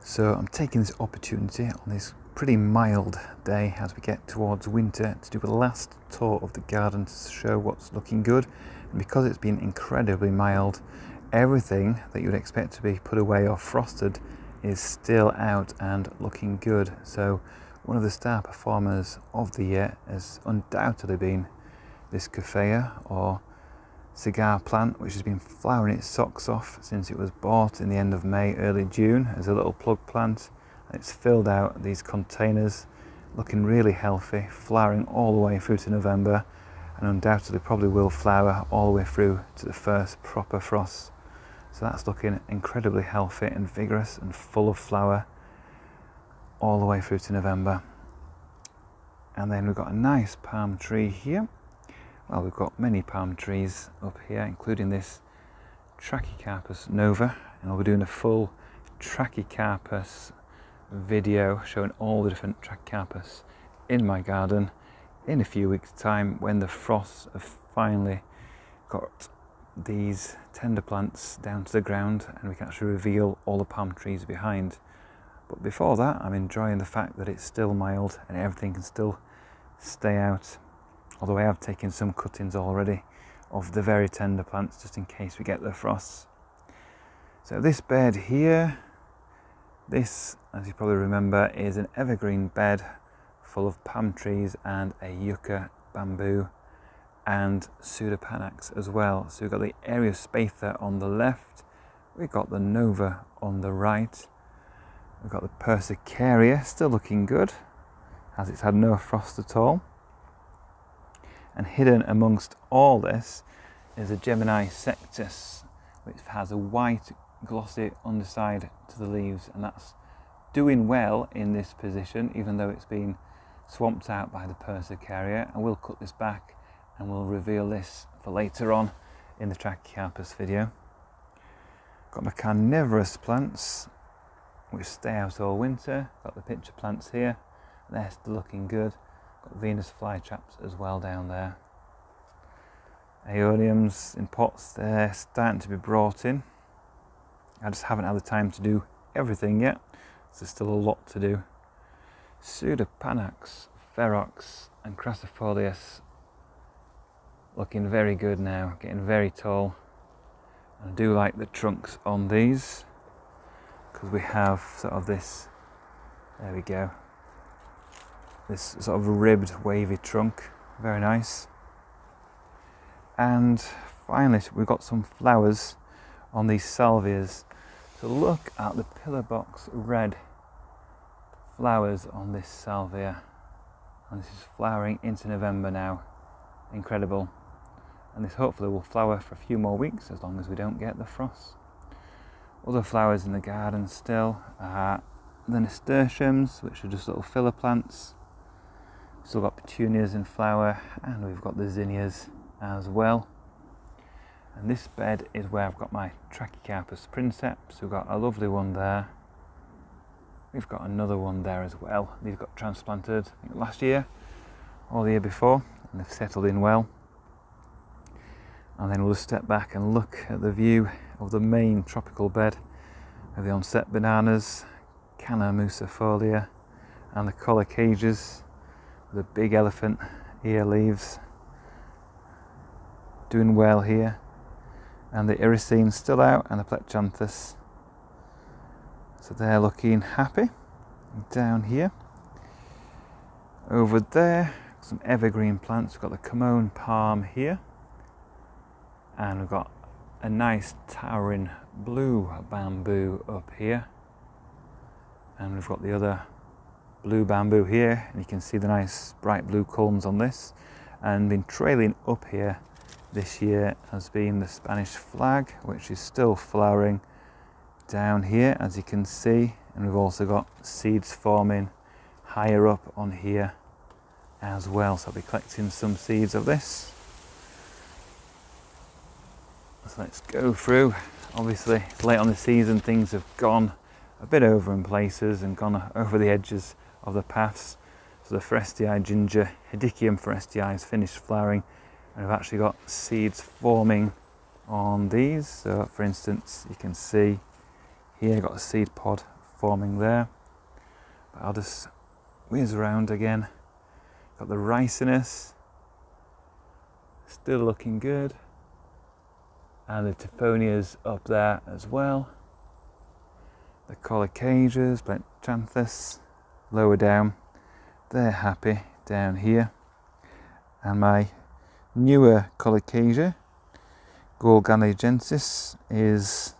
So I'm taking this opportunity on this pretty mild day as we get towards winter to do a last tour of the garden to show what's looking good. And because it's been incredibly mild, everything that you'd expect to be put away or frosted is still out and looking good. So one of the star performers of the year has undoubtedly been this Cuphea or cigar plant, which has been flowering its socks off since it was bought in the end of May, early June as a little plug plant. And it's filled out these containers, looking really healthy, flowering all the way through to November, and undoubtedly probably will flower all the way through to the first proper frost. So that's looking incredibly healthy and vigorous and full of flower all the way through to November. And then we've got a nice palm tree here. Well, we've got many palm trees up here, including this Trachycarpus nova, and I'll be doing a full Trachycarpus video showing all the different Trachycarpus in my garden in a few weeks' time when the frosts have finally got these tender plants down to the ground and we can actually reveal all the palm trees behind. But before that, I'm enjoying the fact that it's still mild and everything can still stay out. Although I have taken some cuttings already of the very tender plants just in case we get the frosts. So this bed here, this, as you probably remember, is an evergreen bed full of palm trees and a Yucca bamboo and Pseudopanax as well. So we've got the Eriospatha on the left, we've got the Nova on the right, we've got the Persicaria still looking good as it's had no frost at all. And hidden amongst all this is a Gemini sectus, which has a white glossy underside to the leaves, and that's doing well in this position even though it's been swamped out by the Persicaria. And we'll cut this back and we'll reveal this for later on in the Trachycarpus video. Got my carnivorous plants which stay out all winter. Got the pitcher plants here, they're still looking good. Got Venus flytraps as well down there. Aeoniums in pots, they're starting to be brought in. I just haven't had the time to do everything yet, so there's still a lot to do. Pseudopanax, ferox and crassifolius looking very good now, getting very tall. I do like the trunks on these because we have sort of this, there we go, this sort of ribbed wavy trunk, very nice. And finally we've got some flowers on these salvias. So look at the pillar box red flowers on this salvia, and this is flowering into November now, incredible. And this hopefully will flower for a few more weeks as long as we don't get the frost. Other flowers in the garden still are the nasturtiums, which are just little filler plants. Still got petunias in flower, and we've got the zinnias as well. And this bed is where I've got my Trachycarpus princeps. We've got a lovely one there. We've got another one there as well. These got transplanted I think last year or the year before, and they've settled in well. And then we'll just step back and look at the view of the main tropical bed of the onset bananas, Canna musifolia, and the colocages. The big elephant ear leaves doing well here, and the iricine still out, and the plechanthus, so they're looking happy. Down here, over there, some evergreen plants. We've got the Common palm here, and we've got a nice towering blue bamboo up here, and we've got the other blue bamboo here, and you can see the nice bright blue culms on this. And been trailing up here this year has been the Spanish flag, which is still flowering down here as you can see, and we've also got seeds forming higher up on here as well, so I'll be collecting some seeds of this. So let's go through. Obviously it's late on the season, things have gone a bit over in places and gone over the edges of the paths. So the Forestii ginger, Hedychium forestii, has finished flowering, and I've actually got seeds forming on these. So for instance, you can see here I've got a seed pod forming there. But I'll just whiz around again. Got the ricinus, still looking good. And the Tiphonias up there as well. The Colocasias, Blanchanthus, lower down. They're happy down here. And my newer Colocasia, Gorganigensis, is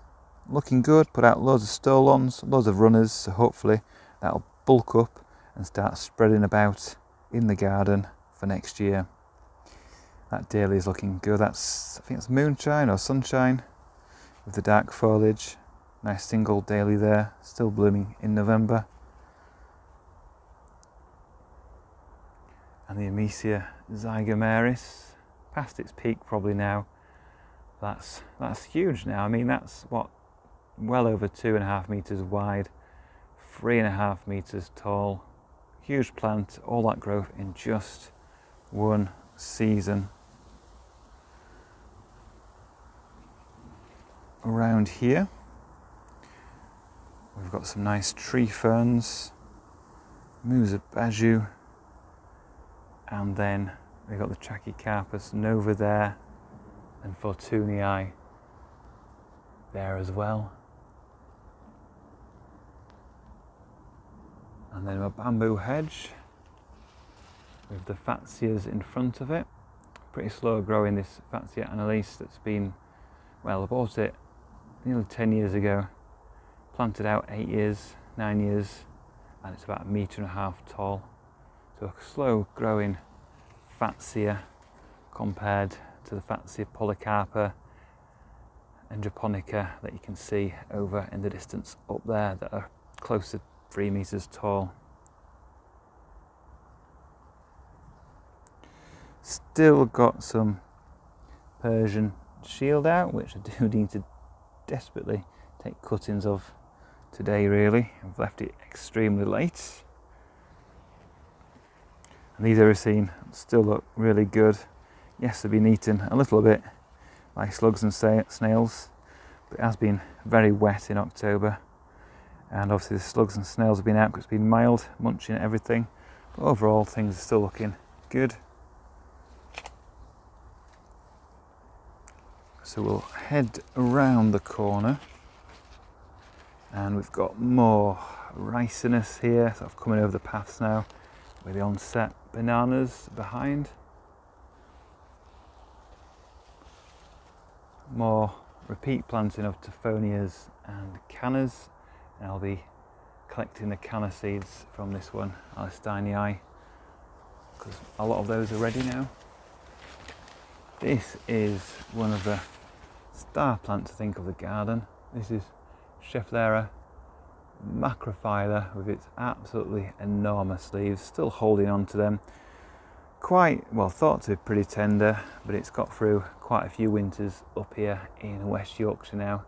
looking good. Put out loads of stolons, loads of runners, so hopefully that'll bulk up and start spreading about in the garden for next year. That Dahlia is looking good. I think it's moonshine or sunshine with the dark foliage. Nice single Dahlia there, still blooming in November. And the Amesia zygomaris, past its peak probably now. That's huge now. I mean, that's what, well over 2.5 meters wide, 3.5 meters tall. Huge plant, all that growth in just one season. Around here, we've got some nice tree ferns, Musa baju, and then we've got the Trachycarpus nova there, and Fortunii there as well. And then a bamboo hedge with the Faxias in front of it. Pretty slow growing, this Faxia annalise that's been, well, I bought it nearly 10 years ago, planted out 8 years, 9 years, and it's about 1.5 meters tall. So a slow growing Faxia compared to the Faxia polycarpa and japonica that you can see over in the distance up there that are close to 3 meters tall. Still got some Persian shield out, which I do need to desperately take cuttings of today really. I've left it extremely late. And these Ericine still look really good. Yes, they've been eaten a little bit by slugs and snails, but it has been very wet in October. And obviously the slugs and snails have been out because it's been mild, munching at everything. But overall things are still looking good. So we'll head around the corner and we've got more ricinus here, sort of coming over the paths now with the onset bananas behind. More repeat planting of Tiphonias and cannas, and I'll be collecting the canna seeds from this one, Alisteinii, because a lot of those are ready now. This is one of the star plants, I think, of the garden. This is Schefflera macrophylla with its absolutely enormous leaves, still holding on to them. Quite, well, thought to be pretty tender, but it's got through quite a few winters up here in West Yorkshire now.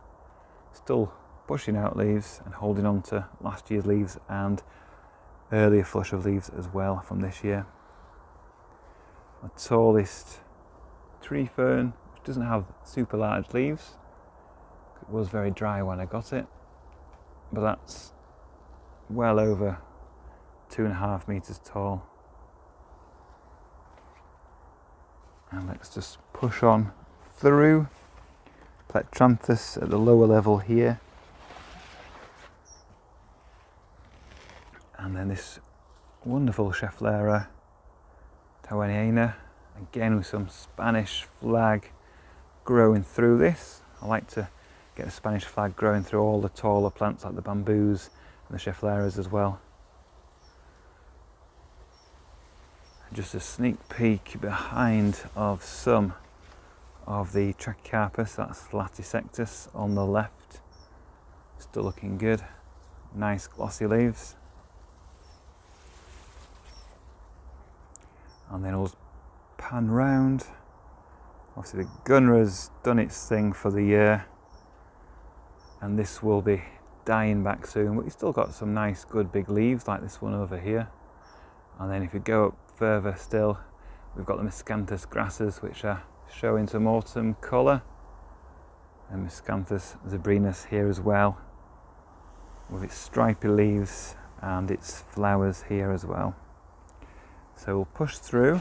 Still pushing out leaves and holding on to last year's leaves and earlier flush of leaves as well from this year. My tallest tree fern, which doesn't have super large leaves. It was very dry when I got it, but that's well over 2.5 meters tall. And let's just push on through. Plectranthus at the lower level here. And then this wonderful Schefflera taweniana, again with some Spanish flag growing through this. I like to get the Spanish flag growing through all the taller plants like the bamboos and the Scheffleras as well. Just a sneak peek behind of some of the Trachycarpus, that's Latisectus on the left. Still looking good. Nice glossy leaves. And then we'll pan round. Obviously the Gunra's done its thing for the year, and this will be dying back soon, but you've still got some nice good big leaves like this one over here. And then if you go up further still, we've got the Miscanthus grasses, which are showing some autumn colour, and Miscanthus zabrinus here as well. with its stripy leaves and its flowers here as well. So we'll push through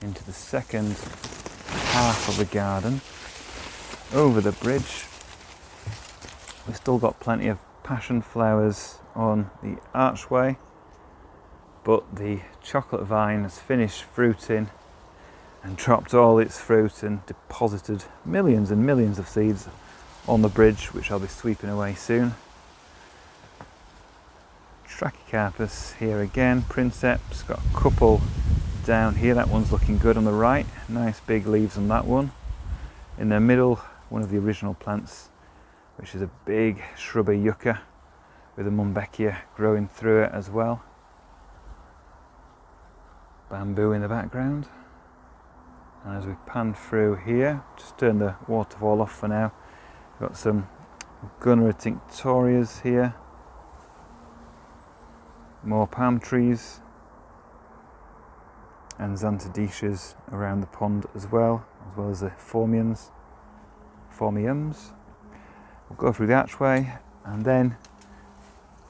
into the second half of the garden, over the bridge. We've still got plenty of passion flowers on the archway, but the chocolate vine has finished fruiting and dropped all its fruit and deposited millions and millions of seeds on the bridge, which I'll be sweeping away soon. Trachycarpus here again, princeps, got a couple down here. That one's looking good on the right, nice big leaves on that one. In the middle, one of the original plants, which is a big shrubby yucca with a Mumbeckia growing through it as well. Bamboo in the background. And as we pan through here, just turn the waterfall off for now. We've got some Gunneria tinctorias here. More palm trees. And xanthidicias around the pond as well as the phormiums. We'll go through the archway, and then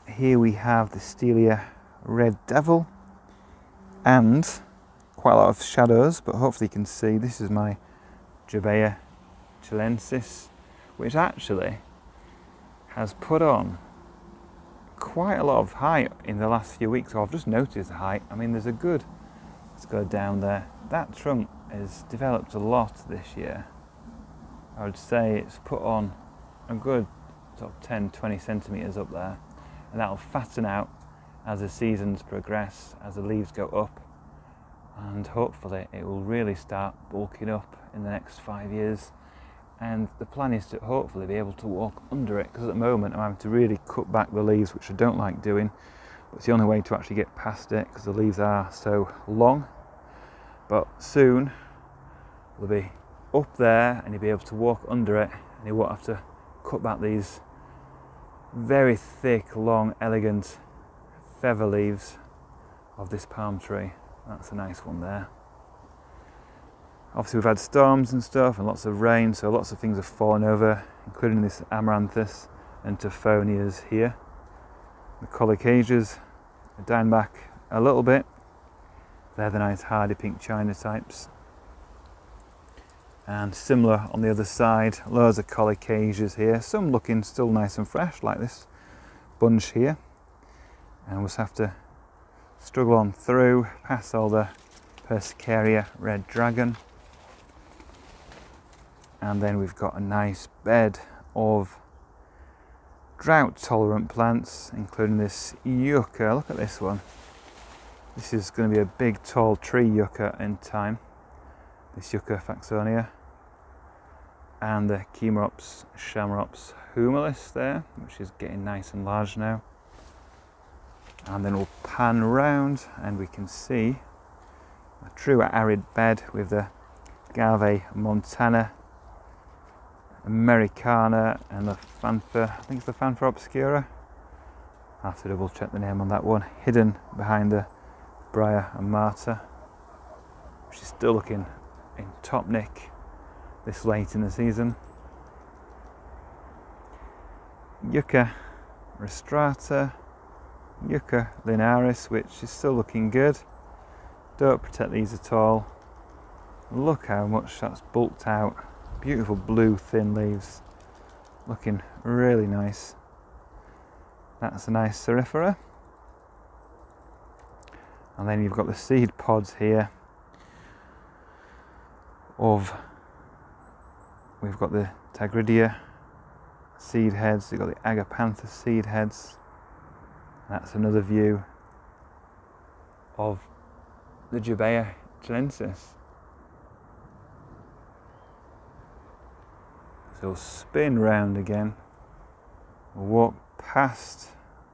here we have the Stelia Red Devil, and quite a lot of shadows, but hopefully you can see this is my Jubaea chilensis, which actually has put on quite a lot of height in the last few weeks. So I've just noticed the height. I mean, there's a good, let's go down there. That trunk has developed a lot this year. I would say it's put on a good sort of 10-20 centimetres up there, and that'll fatten out as the seasons progress, as the leaves go up, and hopefully it will really start bulking up in the next 5 years. And the plan is to hopefully be able to walk under it, because at the moment I'm having to really cut back the leaves, which I don't like doing, but it's the only way to actually get past it because the leaves are so long. But soon they'll be up there and you'll be able to walk under it, and you won't have to cut back these very thick, long, elegant feather leaves of this palm tree. That's a nice one there. Obviously we've had storms and stuff and lots of rain, so lots of things have fallen over, including this amaranthus and tophonias here. The colocasias are down back a little bit. They're the nice hardy pink china types. And similar on the other side, loads of colocasias here, some looking still nice and fresh, like this bunch here. And we'll just have to struggle on through, past all the Persicaria red dragon. And then we've got a nice bed of drought tolerant plants, including this Yucca. Look at this one. This is going to be a big tall tree yucca in time. This Yucca faxonia, and the Chimerops Shamrops humilis there, which is getting nice and large now. And then we'll pan round and we can see a true arid bed with the Agave montana, Americana, and the Fanfa, I think it's the Fanfa obscura. I'll have to double check the name on that one, hidden behind the Briar and Marta, which is still looking in top nick this late in the season. Yucca rostrata, Yucca linearis, which is still looking good. Don't protect these at all. Look how much that's bulked out. Beautiful blue thin leaves, looking really nice. That's a nice cerifera. And then you've got the seed pods here of, we've got the Tagridia seed heads, you've got the Agapanthus seed heads. That's another view of the Jubaea chilensis. So we'll spin round again, we'll walk past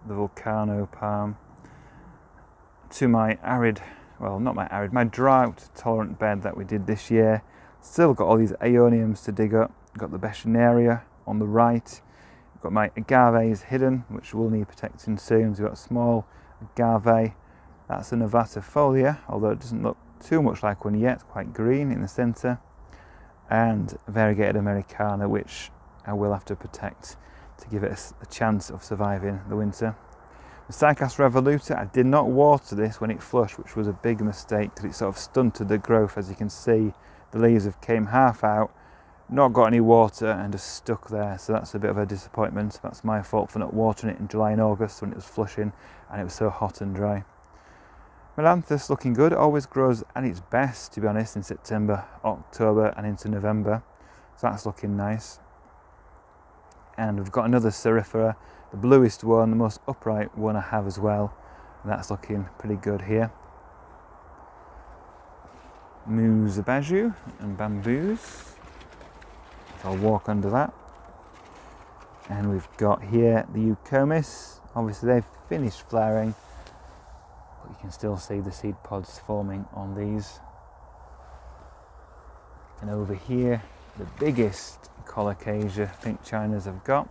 the Volcano palm to my arid, well not my arid, my drought tolerant bed that we did this year. Still got all these aeoniums to dig up. Got the Beschneria on the right. Got my agaves hidden, which will need protecting soon. So we've got a small agave. That's a novatifolia, although it doesn't look too much like one yet. Quite green in the centre. And variegated Americana, which I will have to protect to give it a chance of surviving the winter. The Cycas revoluta, I did not water this when it flushed, which was a big mistake because it sort of stunted the growth. As you can see, the leaves have came half out, not got any water and just stuck there, so that's a bit of a disappointment. That's my fault for not watering it in July and August when it was flushing and it was so hot and dry. Melanthus looking good, always grows at its best, to be honest, in September, October and into November, so that's looking nice. And we've got another Cerifera, the bluest one, the most upright one I have as well, and that's looking pretty good here. Musabaju and bamboos, so I'll walk under that. And we've got here the Eucomis. Obviously they've finished flowering, but you can still see the seed pods forming on these. And over here, the biggest colocasia pink chinas I've got.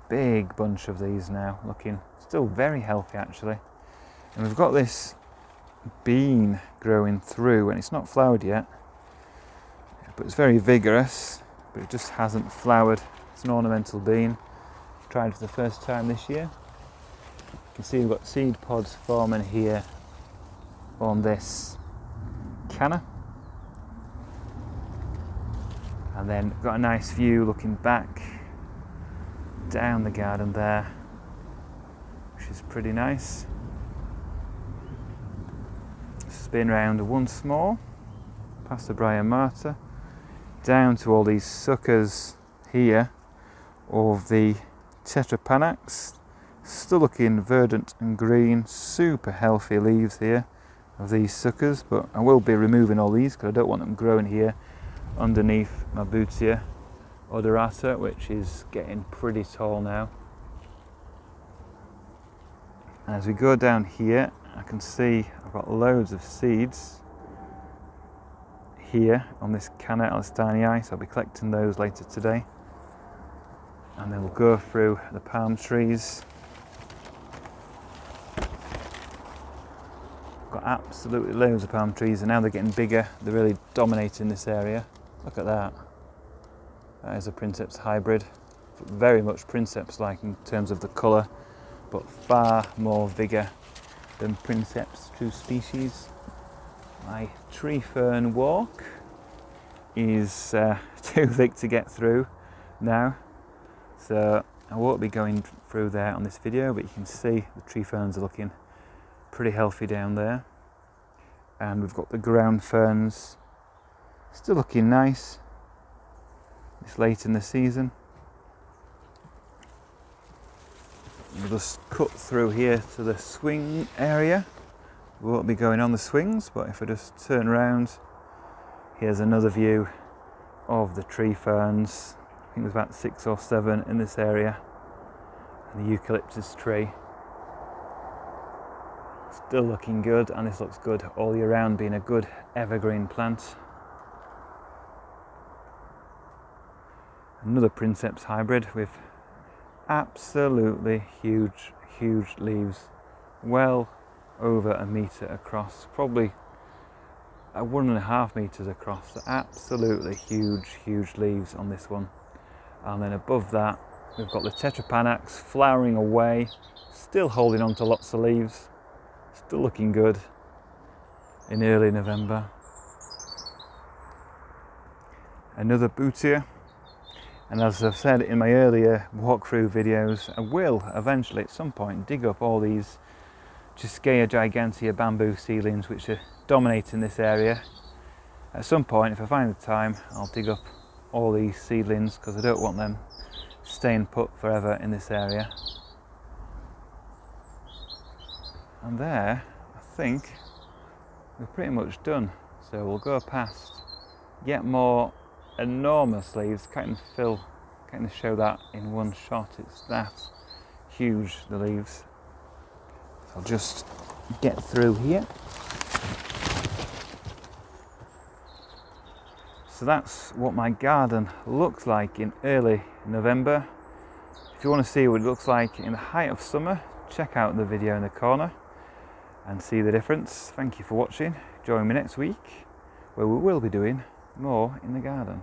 Big bunch of these now, looking still very healthy actually. And we've got this bean growing through, and it's not flowered yet, but it's very vigorous, but it just hasn't flowered. It's an ornamental bean. Tried it for the first time this year. You can see we've got seed pods forming here on this canna. And then got a nice view looking back down the garden there, which is pretty nice. Spin round once more, past the Briar Marta, down to all these suckers here of the Tetrapanax. Still looking verdant and green, super healthy leaves here of these suckers, but I will be removing all these because I don't want them growing here underneath my Bootia odorata, which is getting pretty tall now. And as we go down here, I can see I've got loads of seeds here on this Canna Alistanii, so I'll be collecting those later today. And then we'll go through the palm trees. Got absolutely loads of palm trees, and now they're getting bigger. They're really dominating this area. Look at that. That is a Princeps hybrid. Very much Princeps-like in terms of the colour, but far more vigour than Princeps true species. My tree fern walk is too thick to get through now, so I won't be going through there on this video, but you can see the tree ferns are looking pretty healthy down there. And we've got the ground ferns still looking nice. It's late in the season. We'll just cut through here to the swing area. We won't be going on the swings, but if I just turn around, here's another view of the tree ferns. I think there's about 6 or 7 in this area, and the eucalyptus tree. Still looking good, and this looks good all year round, being a good evergreen plant. Another Princeps hybrid with absolutely huge leaves, well over a metre across, probably 1.5 metres across. So absolutely huge leaves on this one. And then above that we've got the Tetrapanax flowering away, still holding on to lots of leaves, still looking good in early November. Another Bootia. And as I've said in my earlier walkthrough videos, I will eventually at some point dig up all these Jubaea gigantea bamboo seedlings which are dominating this area. At some point, if I find the time, I'll dig up all these seedlings because I don't want them staying put forever in this area. And there, I think we're pretty much done. So we'll go past yet more enormous leaves. Can't show that in one shot. It's that huge, the leaves. So I'll just get through here. So that's what my garden looks like in early November. If you want to see what it looks like in the height of summer, check out the video in the corner and see the difference. Thank you for watching. Join me next week where we will be doing more in the garden.